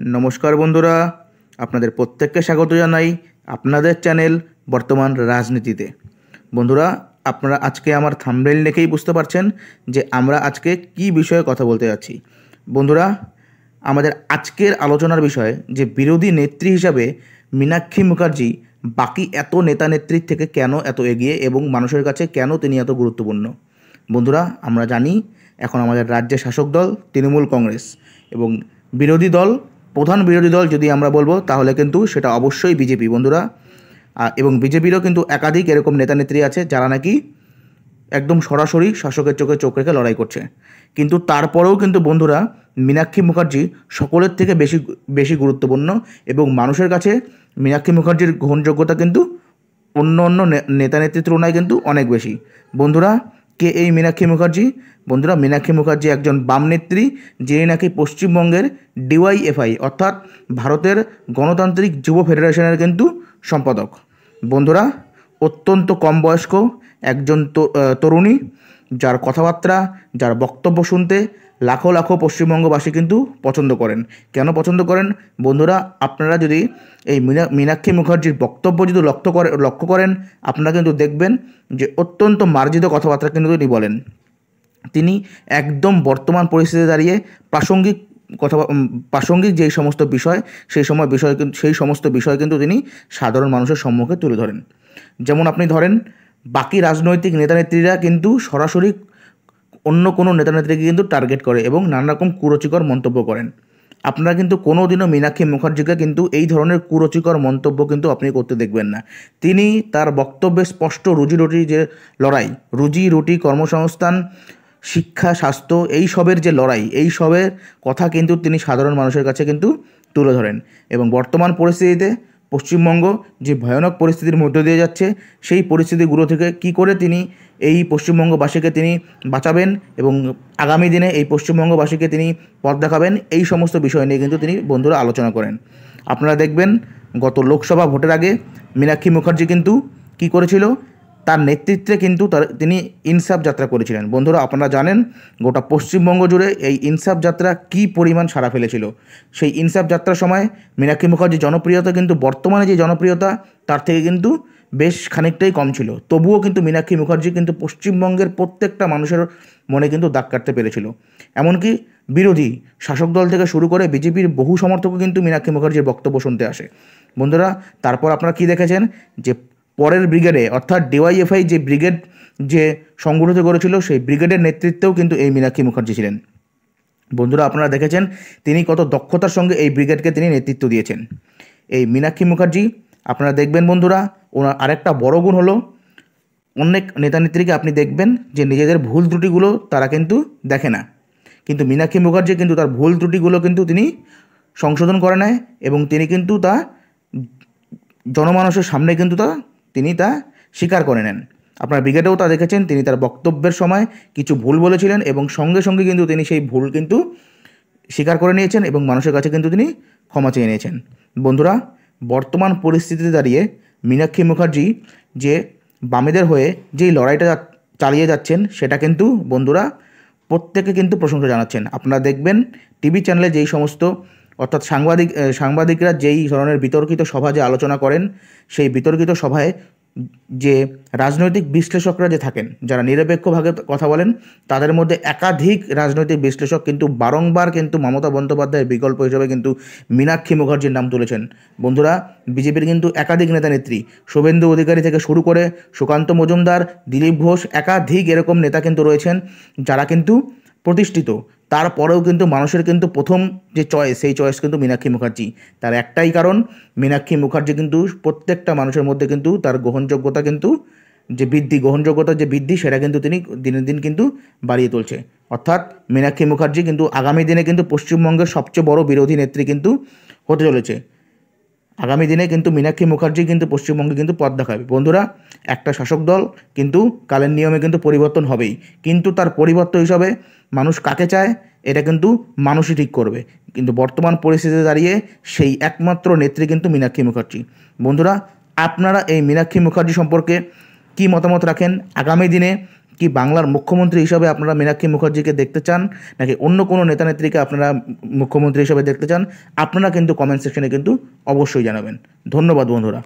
নমস্কার বন্ধুরা, আপনাদের প্রত্যেককে স্বাগত জানাই আপনাদের চ্যানেল বর্তমান রাজনীতিতে। বন্ধুরা, আপনারা আজকে আমার থাম্বনেইল দেখেই বুঝতে পারছেন যে আমরা আজকে কি বিষয়ে কথা বলতে যাচ্ছি। বন্ধুরা, আমাদের আজকের আলোচনার বিষয় যে বিরোধী নেত্রী হিসাবে মীনাক্ষী মুখার্জি বাকি এত নেতা নেত্রীর থেকে কেন এত এগিয়ে এবং মানুষের কাছে কেন তিনি এত গুরুত্বপূর্ণ। বন্ধুরা, আমরা জানি এখন আমাদের রাজ্যের শাসক দল তৃণমূল কংগ্রেস এবং বিরোধী দল, প্রধান বিরোধী দল যদি আমরা বলবো তাহলে কিন্তু সেটা অবশ্যই বিজেপি। বন্ধুরা, এবং বিজেপিরও কিন্তু একাধিক এরকম নেতা নেত্রী আছে যারা নাকি একদম সরাসরি শাসকের চোখে চোখ রেখে লড়াই করছে। কিন্তু তারপরেও কিন্তু বন্ধুরা, মীনাক্ষী মুখার্জি সকলের থেকে বেশি বেশি গুরুত্বপূর্ণ এবং মানুষের কাছে মীনাক্ষী মুখার্জির গ্রহণযোগ্যতা কিন্তু অন্য অন্য নেতা নেত্রীর তুলনায় কিন্তু অনেক বেশি। বন্ধুরা, কে এই মীনাক্ষী মুখার্জি? বন্ধুরা, মীনাক্ষী মুখার্জি একজন বাম নেত্রী, যিনি নাকি পশ্চিমবঙ্গের ডিওয়াইএফআই অর্থাৎ ভারতের গণতান্ত্রিক যুব ফেডারেশনের কিন্তু সম্পাদক। বন্ধুরা, অত্যন্ত কম বয়স্ক একজন তরুণী, যার কথাবার্তা, যার বক্তব্য শুনতে লাখো লাখো পশ্চিমবঙ্গবাসী কিন্তু পছন্দ করেন। কেন পছন্দ করেন? বন্ধুরা, আপনারা যদি এই মীনাক্ষী মুখার্জির বক্তব্য যদি লক্ষ্য করেন, আপনারা কিন্তু দেখবেন যে অত্যন্ত মার্জিত কথাবার্তা কিন্তু তিনি বলেন। তিনি একদম বর্তমান পরিস্থিতিতে দাঁড়িয়ে প্রাসঙ্গিক যেই সমস্ত বিষয় সেই সমস্ত বিষয় কিন্তু তিনি সাধারণ মানুষের সম্মুখে তুলে ধরেন। যেমন আপনি ধরেন, বাকি রাজনৈতিক নেতানেত্রীরা কিন্তু সরাসরি অন্য কোনো নেতানেত্রীকে কিন্তু টার্গেট করে এবং নানা রকম কুরুচিকর মন্তব্য করেন। আপনারা কিন্তু কোনো দিনও মীনাক্ষী মুখার্জিকে কিন্তু এই ধরনের কুরুচিকর মন্তব্য কিন্তু আপনি করতে দেখবেন না। তিনি তার বক্তব্যে স্পষ্ট রুজি রুটি কর্মসংস্থান, শিক্ষা, স্বাস্থ্য, এই সবের যে লড়াই, এই সবের কথা কিন্তু তিনি সাধারণ মানুষের কাছে কিন্তু তুলে ধরেন। এবং বর্তমান পরিস্থিতিতে পশ্চিমবঙ্গ যে ভয়ানক পরিস্থিতির মধ্য দিয়ে যাচ্ছে, সেই পরিস্থিতিগুলো থেকে কি করে তিনি এই পশ্চিমবঙ্গবাসীকে তিনি বাঁচাবেন এবং আগামী দিনে এই পশ্চিমবঙ্গবাসীকে তিনি পথ দেখাবেন, এই সমস্ত বিষয় নিয়ে কিন্তু তিনি বন্ধুরা আলোচনা করেন। আপনারা দেখবেন গত লোকসভা ভোটের আগে মীনাক্ষী মুখার্জি কিন্তু কি করেছিল, তার নেতৃত্বে কিন্তু তিনি ইনসাফ যাত্রা করেছিলেন। বন্ধুরা, আপনারা জানেন গোটা পশ্চিমবঙ্গ জুড়ে এই ইনসাফ যাত্রা কী পরিমাণ সাড়া ফেলেছিল। সেই ইনসাফ যাত্রার সময় মীনাক্ষী মুখার্জির জনপ্রিয়তা কিন্তু বর্তমানে যে জনপ্রিয়তা তার থেকে কিন্তু বেশ খানিকটাই কম ছিল। তবুও কিন্তু মীনাক্ষী মুখার্জি কিন্তু পশ্চিমবঙ্গের প্রত্যেকটা মানুষের মনে কিন্তু দাগ কাটতে পেরেছিল। এমনকি বিরোধী শাসক দল থেকে শুরু করে বিজেপির বহু সমর্থকও কিন্তু মীনাক্ষী মুখার্জির বক্তব্য শুনতে আসে। বন্ধুরা, তারপর আপনারা কি দেখেছেন যে পরের ব্রিগেডে অর্থাৎ ডিওয়াইএফআই যে ব্রিগেড যে সংগঠিত করেছিল, সেই ব্রিগেডের নেতৃত্বেও কিন্তু এই মীনাক্ষী মুখার্জি ছিলেন। বন্ধুরা, আপনারা দেখেছেন তিনি কত দক্ষতার সঙ্গে এই ব্রিগেডকে তিনি নেতৃত্ব দিয়েছেন। এই মীনাক্ষী মুখার্জি, আপনারা দেখবেন বন্ধুরা, ওনার আরেকটা বড় গুণ হলো, অনেক নেতানেত্রীকে আপনি দেখবেন যে নিজেদের ভুল ত্রুটিগুলো তারা কিন্তু দেখে না, কিন্তু মীনাক্ষী মুখার্জি কিন্তু তার ভুল ত্রুটিগুলো কিন্তু তিনি সংশোধন করে নেয় এবং তিনি কিন্তু তা জনমানুষের সামনে কিন্তু তিনি তা স্বীকার করে নেন। আপনার ব্রিগেডেও তা দেখেছেন, তিনি তার বক্তব্যের সময় কিছু ভুল বলেছিলেন এবং সঙ্গে সঙ্গে কিন্তু তিনি সেই ভুল কিন্তু স্বীকার করে নিয়েছেন এবং মানুষের কাছে কিন্তু তিনি ক্ষমা চেয়ে নিয়েছেন। বন্ধুরা, বর্তমান পরিস্থিতিতে দাঁড়িয়ে মীনাক্ষী মুখার্জি যে বামেদের হয়ে যেই লড়াইটা চালিয়ে যাচ্ছেন, সেটা কিন্তু বন্ধুরা প্রত্যেকে কিন্তু প্রশংসা জানাচ্ছেন। আপনারা দেখবেন টিভি চ্যানেলে যেই সমস্ত অর্থাৎ সাংবাদিকরা যেই ধরনের বিতর্কিত সভা যে আলোচনা করেন, সেই বিতর্কিত সভায় যে রাজনৈতিক বিশ্লেষকরা যে থাকেন, যারা নিরপেক্ষভাবে কথা বলেন, তাদের মধ্যে একাধিক রাজনৈতিক বিশ্লেষক কিন্তু বারংবার কিন্তু মমতা বন্দ্যোপাধ্যায়ের বিকল্প হিসেবে কিন্তু মীনাক্ষী মুখার্জির নাম তুলেছেন। বন্ধুরা, বিজেপির কিন্তু একাধিক নেতা নেত্রী, শুভেন্দু অধিকারী থেকে শুরু করে সুকান্ত মজুমদার, দিলীপ ঘোষ, একাধিক এরকম নেতা কিন্তু রয়েছেন যারা কিন্তু প্রতিষ্ঠিত। তারপরেও কিন্তু মানুষের কিন্তু প্রথম যে চয়েস, সেই চয়েস কিন্তু মীনাক্ষী মুখার্জি। তার একটাই কারণ, মীনাক্ষী মুখার্জি কিন্তু প্রত্যেকটা মানুষের মধ্যে কিন্তু তার গ্রহণযোগ্যতা যে বৃদ্ধি সেটা কিন্তু তিনি দিনের দিন কিন্তু বাড়িয়ে তুলছে। অর্থাৎ মীনাক্ষী মুখার্জি কিন্তু আগামী দিনে কিন্তু পশ্চিমবঙ্গের সবচেয়ে বড় বিরোধী নেত্রী কিন্তু হতে চলেছে। আগামী দিনে কিন্তু মীনাক্ষী মুখার্জি কিন্তু পশ্চিমবঙ্গে কিন্তু পথ দেখাবে। বন্ধুরা, একটা শাসক দল কিন্তু কালের নিয়মে কিন্তু পরিবর্তন হবেই, কিন্তু তার পরিবর্তন হিসাবে মানুষ কাকে চায় এটা কিন্তু মানুষই ঠিক করবে। কিন্তু বর্তমান পরিস্থিতিতে দাঁড়িয়ে সেই একমাত্র নেত্রী কিন্তু মীনাক্ষী মুখার্জি। বন্ধুরা, আপনারা এই মীনাক্ষী মুখার্জি সম্পর্কে কি মতামত রাখেন? আগামী দিনে কি বাংলার মুখ্যমন্ত্রী হিসাবে আপনারা মীনাক্ষী মুখার্জিকে দেখতে চান, নাকি অন্য কোনো নেতা নেত্রীকে আপনারা মুখ্যমন্ত্রী হিসাবে দেখতে চান? আপনারা কিন্তু কমেন্ট সেকশনে কিন্তু অবশ্যই জানাবেন। ধন্যবাদ বন্ধুরা।